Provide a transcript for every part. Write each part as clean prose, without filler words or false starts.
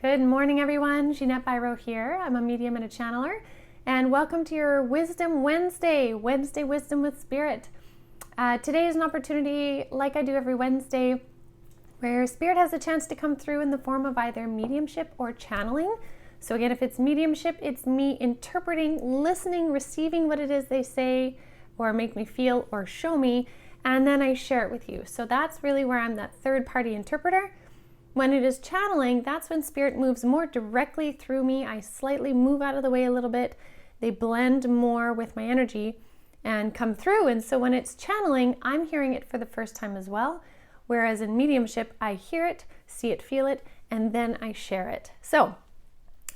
Good morning, everyone. Jeanette Biro here. I'm a medium and a channeler, and welcome to your Wisdom Wednesday Wisdom with Spirit. Today is an opportunity, like I do every Wednesday, where Spirit has a chance to come through in the form of either mediumship or channeling. So again, if it's mediumship, it's me interpreting, listening, receiving what it is they say, or make me feel, or show me, and then I share it with you. So that's really where I'm that third-party interpreter. When it is channeling, that's when Spirit moves more directly through me. I slightly move out of the way a little bit. They blend more with my energy and come through. And so when it's channeling, I'm hearing it for the first time as well. Whereas in mediumship, I hear it, see it, feel it, and then I share it. So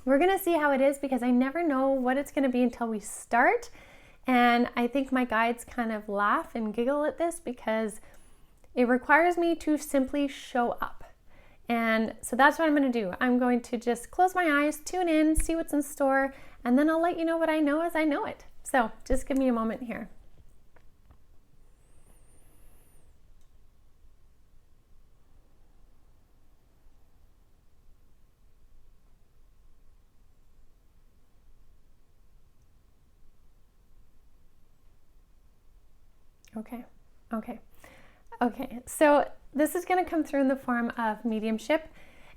we're going to see how it is because I never know what it's going to be until we start. And I think my guides kind of laugh and giggle at this because it requires me to simply show up. And so that's what I'm going to do. I'm going to just close my eyes, tune in, see what's in store, and then I'll let you know what I know as I know it. So just give me a moment here. Okay. So this is going to come through in the form of mediumship.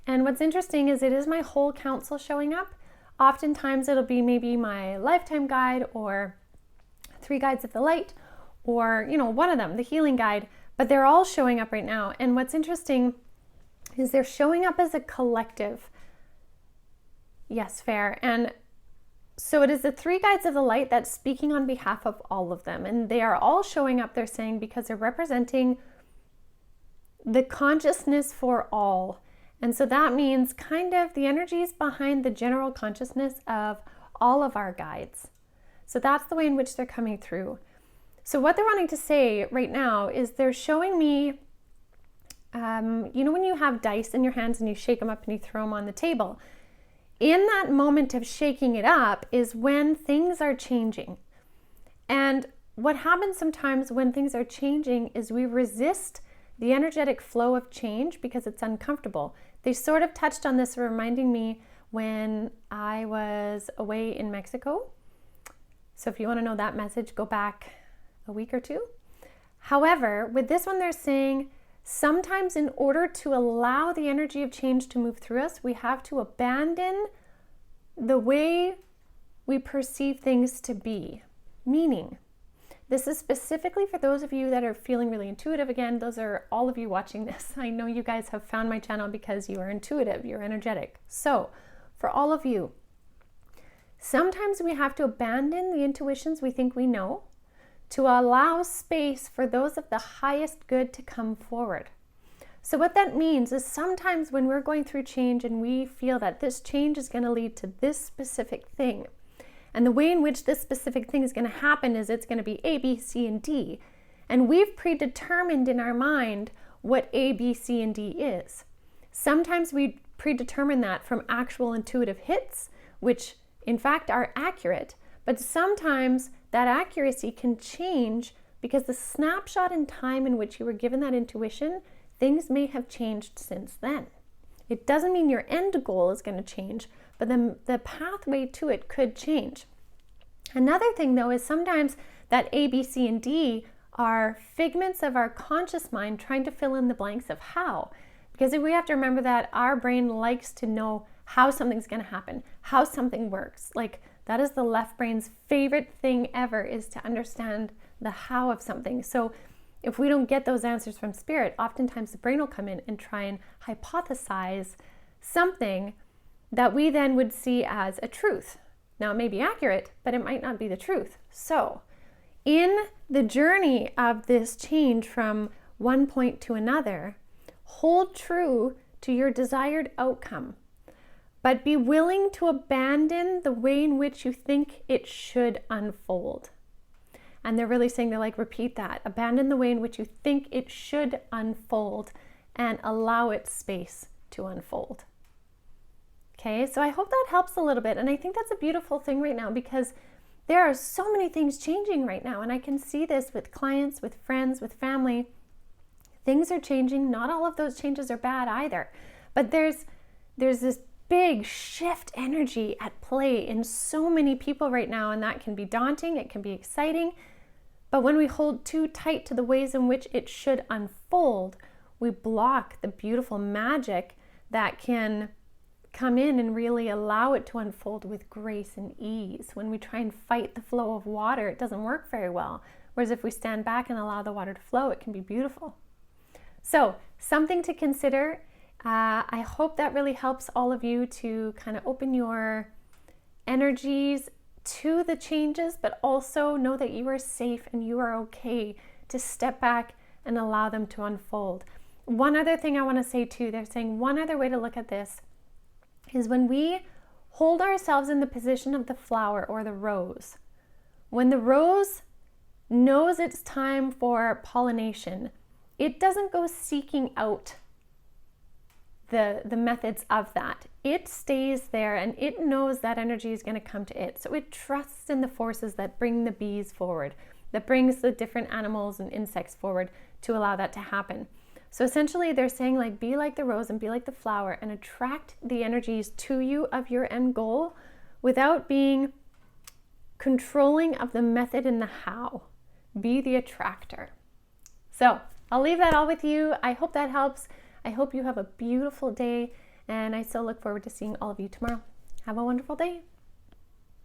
And what's interesting is it is my whole council showing up. Oftentimes it'll be maybe my lifetime guide or 3 guides of the light or, one of them, the healing guide, but they're all showing up right now. And what's interesting is they're showing up as a collective. Yes, fair. And so it is the 3 guides of the light that's speaking on behalf of all of them. And they are all showing up, they're saying, because they're representing the consciousness for all. And so that means kind of the energies behind the general consciousness of all of our guides. So that's the way in which they're coming through. So what they're wanting to say right now is they're showing me, when you have dice in your hands and you shake them up and you throw them on the table, in that moment of shaking it up is when things are changing. And what happens sometimes when things are changing is we resist the energetic flow of change because it's uncomfortable. They sort of touched on this, reminding me when I was away in Mexico. So if you want to know that message, go back a week or 2. However, with this one, they're saying sometimes in order to allow the energy of change to move through us, we have to abandon the way we perceive things to be. Meaning, this is specifically for those of you that are feeling really intuitive. Again, those are all of you watching this. I know you guys have found my channel because you are intuitive, you're energetic. So for all of you, sometimes we have to abandon the intuitions we think we know to allow space for those of the highest good to come forward. So what that means is sometimes when we're going through change and we feel that this change is going to lead to this specific thing, and the way in which this specific thing is going to happen is it's going to be A, B, C, and D. And we've predetermined in our mind what A, B, C, and D is. Sometimes we predetermine that from actual intuitive hits, which in fact are accurate, but sometimes that accuracy can change because the snapshot in time in which you were given that intuition, things may have changed since then. It doesn't mean your end goal is going to change, but the pathway to it could change. Another thing, though, is sometimes that A, B, C, and D are figments of our conscious mind trying to fill in the blanks of how. Because we have to remember that our brain likes to know how something's going to happen, how something works. Like, that is the left brain's favorite thing ever, is to understand the how of something. So if we don't get those answers from Spirit, oftentimes the brain will come in and try and hypothesize something that we then would see as a truth. Now, it may be accurate, but it might not be the truth. So in the journey of this change from one point to another, hold true to your desired outcome, but be willing to abandon the way in which you think it should unfold. And they're really saying, repeat that. Abandon the way in which you think it should unfold and allow it space to unfold. Okay, so I hope that helps a little bit. And I think that's a beautiful thing right now because there are so many things changing right now. And I can see this with clients, with friends, with family. Things are changing. Not all of those changes are bad either. But there's this big shift energy at play in so many people right now, and that can be daunting, it can be exciting. But when we hold too tight to the ways in which it should unfold, we block the beautiful magic that can come in and really allow it to unfold with grace and ease. When we try and fight the flow of water, it doesn't work very well. Whereas if we stand back and allow the water to flow, it can be beautiful. So, something to consider. I hope that really helps all of you to kind of open your energies to the changes, but also know that you are safe and you are okay to step back and allow them to unfold. One other thing I want to say too, they're saying one other way to look at this is when we hold ourselves in the position of the flower or the rose. When the rose knows it's time for pollination, it doesn't go seeking out the methods of that. It stays there and it knows that energy is going to come to it. So it trusts in the forces that bring the bees forward, that brings the different animals and insects forward to allow that to happen. So essentially they're saying, like, be like the rose and be like the flower and attract the energies to you of your end goal without being controlling of the method and the how. Be the attractor. So I'll leave that all with you. I hope that helps. I hope you have a beautiful day, and I so look forward to seeing all of you tomorrow. Have a wonderful day.